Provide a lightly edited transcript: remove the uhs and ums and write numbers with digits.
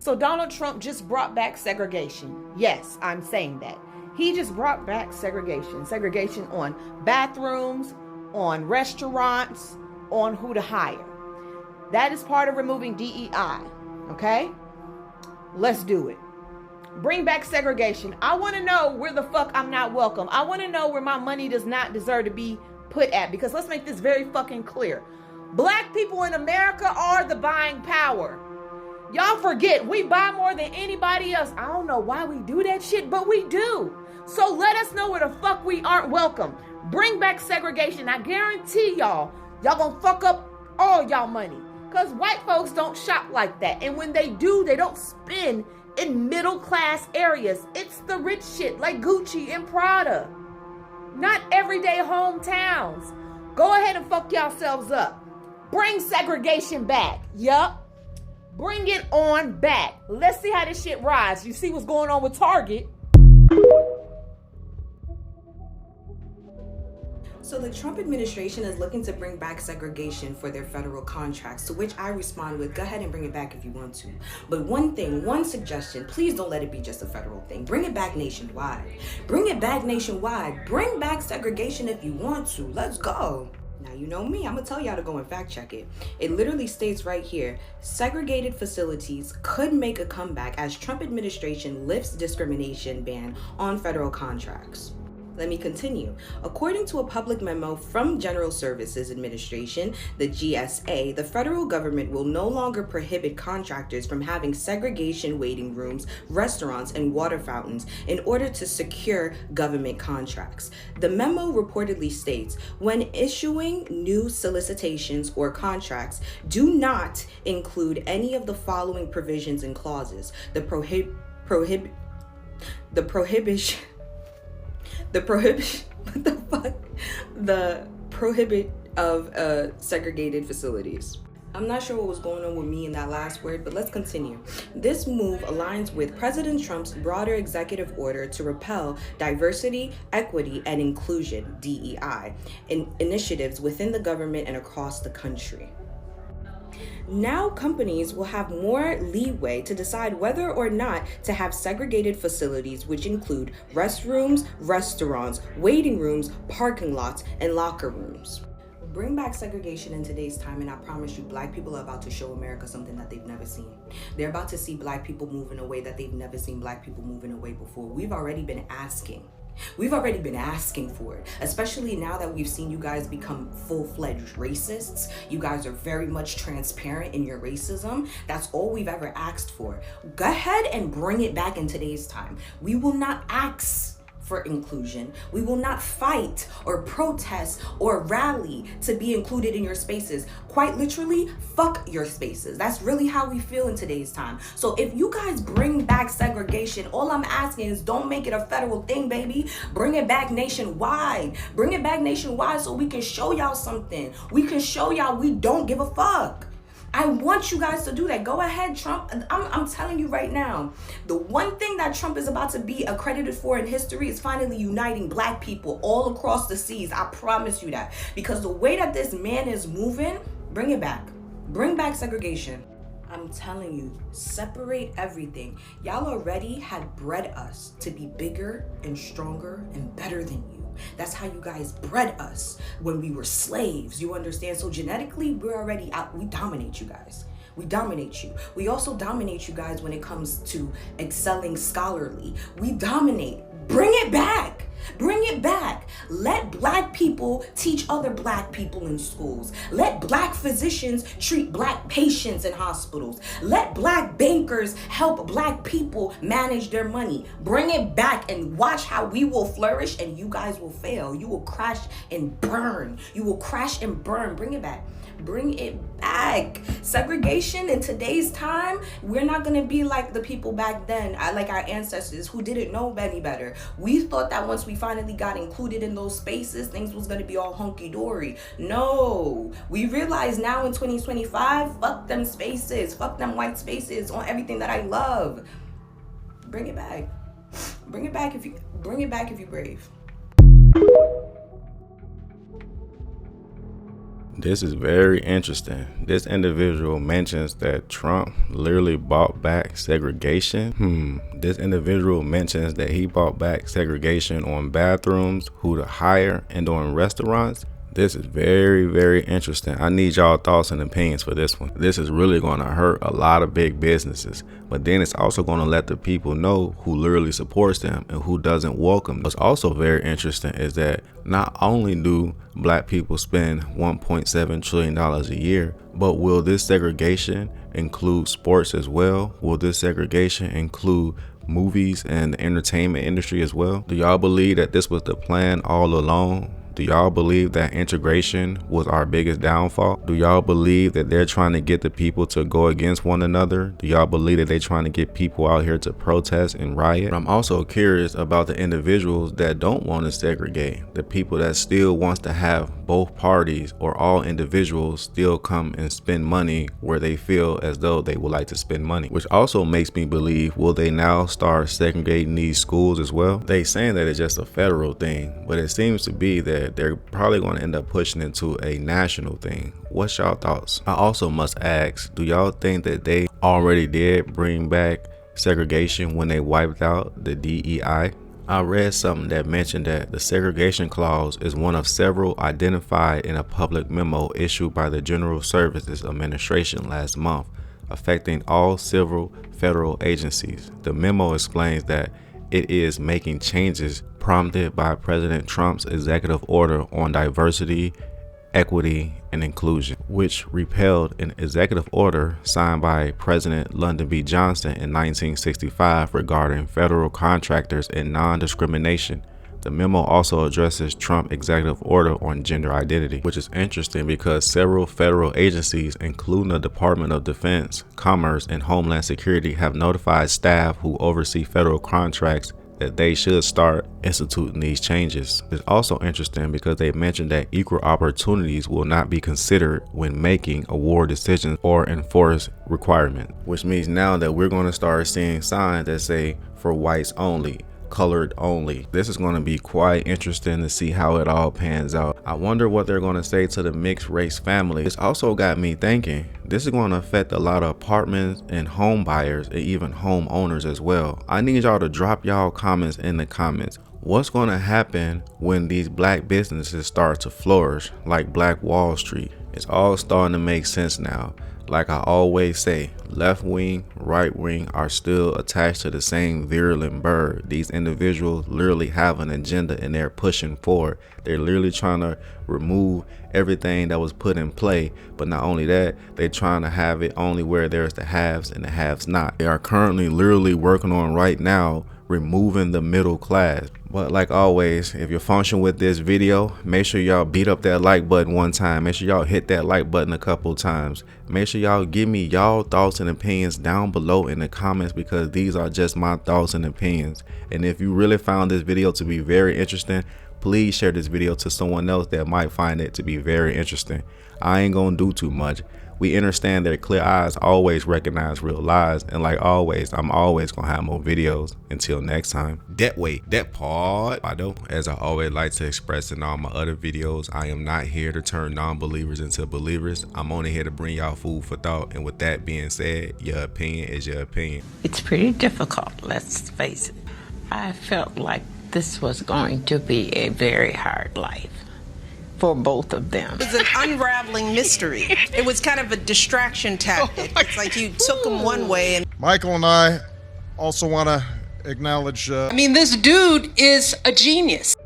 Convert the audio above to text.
So Donald Trump just brought back segregation. Yes, I'm saying that. He just brought back segregation. Segregation on bathrooms, on restaurants, on who to hire. That is part of removing DEI. Okay? Let's do it. Bring back segregation. I want to know where the fuck I'm not welcome. I want to know where my money does not deserve to be put at. Because let's make this very fucking clear. Black people in America are the buying power. Y'all forget, we buy more than anybody else. I don't know why we do that shit, but we do. So let us know where the fuck we aren't welcome. Bring back segregation. I guarantee y'all gonna fuck up all y'all money. Because white folks don't shop like that. And when they do, they don't spend in middle class areas. It's the rich shit like Gucci and Prada. Not everyday hometowns. Go ahead and fuck yourselves up. Bring segregation back. Yup. Bring it on back. Let's see how this shit rides. You see what's going on with Target. So the Trump administration is looking to bring back segregation for their federal contracts, to which I respond with, go ahead and bring it back if you want to. But one suggestion, please don't let it be just a federal thing. Bring it back nationwide. Bring it back nationwide. Bring back segregation if you want to. Let's go. Now, you know me, I'm gonna tell y'all to go and fact check it. It literally states right here, segregated facilities could make a comeback as Trump administration lifts discrimination ban on federal contracts. Let me continue. According to a public memo from General Services Administration, the GSA, the federal government will no longer prohibit contractors from having segregation waiting rooms, restaurants, and water fountains in order to secure government contracts. The memo reportedly states, when issuing new solicitations or contracts, do not include any of the following provisions and clauses. The prohibit of segregated facilities. I'm not sure what was going on with me in that last word, but let's continue. This move aligns with President Trump's broader executive order to repel diversity, equity, and inclusion, DEI, initiatives within the government and across the country. Now companies will have more leeway to decide whether or not to have segregated facilities, which include restrooms, restaurants, waiting rooms, parking lots, and locker rooms. Bring back segregation in today's time, and I promise you, Black people are about to show America something that they've never seen. They're about to see Black people move in a way that they've never seen Black people move in a way before. We've already been asking for it, especially now that we've seen you guys become full-fledged racists. You guys are very much transparent in your racism. That's all we've ever asked for. Go ahead and bring it back in today's time. We will not ask for inclusion. We will not fight or protest or rally to be included in your spaces. Quite literally, fuck your spaces. That's really how we feel in today's time. So if you guys bring back segregation, all I'm asking is don't make it a federal thing, baby. Bring it back nationwide. Bring it back nationwide so we can show y'all something. We can show y'all we don't give a fuck. I want you guys to do that. Go ahead, Trump. I'm telling you right now, the one thing that Trump is about to be accredited for in history is finally uniting Black people all across the seas. I promise you that. Because the way that this man is moving, bring it back. Bring back segregation. I'm telling you, separate everything. Y'all already had bred us to be bigger and stronger and better than you. That's how you guys bred us when we were slaves. You understand? So genetically, we're already out. We dominate you guys. We dominate you. We also dominate you guys when it comes to excelling scholarly. We dominate. Bring it back. Bring it back. Let Black people teach other Black people in schools. Let Black physicians treat Black patients in hospitals. Let Black bankers help Black people manage their money. Bring it back and watch how we will flourish and you guys will fail. You will crash and burn. You will crash and burn. Bring it back. Bring it back. Segregation in today's time, we're not going to be like the people back then, like our ancestors who didn't know any better. We thought that once we finally got included in those spaces, things was going to be all hunky-dory. No. We realize now in 2025, fuck them spaces. Fuck them white spaces on everything that I love. Bring it back. Bring it back if you're brave. This is very interesting. This individual mentions that Trump literally brought back segregation. This individual mentions that he brought back segregation on bathrooms, who to hire, and on restaurants. This is very, very interesting. I need y'all thoughts and opinions for this one. This is really going to hurt a lot of big businesses, but then it's also going to let the people know who literally supports them and who doesn't welcome. What's also very interesting is that not only do black people spend $1.7 trillion a year, but will this segregation include sports as well? Will this segregation include movies and the entertainment industry as well? Do y'all believe that this was the plan all along? Do y'all believe that integration was our biggest downfall? Do y'all believe that they're trying to get the people to go against one another? Do y'all believe that they're trying to get people out here to protest and riot? But I'm also curious about the individuals that don't want to segregate, the people that still wants to have both parties or all individuals still come and spend money where they feel as though they would like to spend money, which also makes me believe, will they now start segregating these schools as well? They saying that it's just a federal thing, but it seems to be that they're probably going to end up pushing into a national thing. What's y'all thoughts? I also must ask, do y'all think that they already did bring back segregation when they wiped out the DEI? I read something that mentioned that the segregation clause is one of several identified in a public memo issued by the General Services Administration last month, affecting all civil federal agencies. The memo explains that it is making changes prompted by President Trump's executive order on diversity, equity, and inclusion, which repealed an executive order signed by President Lyndon B. Johnson in 1965 regarding federal contractors and non-discrimination. The memo also addresses Trump's executive order on gender identity, which is interesting because several federal agencies, including the Department of Defense, Commerce, and Homeland Security, have notified staff who oversee federal contracts that they should start instituting these changes. It's also interesting because they mentioned that equal opportunities will not be considered when making award decisions or enforce requirements, which means now that we're going to start seeing signs that say for whites only, colored only. This is going to be quite interesting to see how it all pans out. I wonder what they're going to say to the mixed race family. It's also got me thinking this is going to affect a lot of apartments and home buyers and even homeowners as well. I need y'all to drop y'all comments in the comments. What's going to happen when these black businesses start to flourish like Black Wall Street? It's all starting to make sense now. Like I always say, left wing, right wing are still attached to the same virulent bird. These individuals literally have an agenda and they're pushing forward. They're literally trying to remove everything that was put in play. But not only that, they're trying to have it only where there's the haves and the haves not. They are currently literally working on right now removing the middle class. But like always, if you're functioning with this video, make sure y'all beat up that like button one time. Make sure y'all hit that like button a couple times. Make sure y'all give me y'all thoughts and opinions down below in the comments, because these are just my thoughts and opinions. And if you really found this video to be very interesting, please share this video to someone else that might find it to be very interesting. I ain't gonna do too much. We understand that clear eyes always recognize real lies, and like always, I'm always gonna have more videos. Until next time, that part. As I always like to express in all my other videos, I am not here to turn non-believers into believers. I'm only here to bring y'all food for thought. And with that being said, your opinion is your opinion. It's pretty difficult, let's face it. I felt like this was going to be a very hard life for both of them. It was an unraveling mystery. It was kind of a distraction tactic. It's like you took them one way and... Michael and I also want to acknowledge... I mean, this dude is a genius.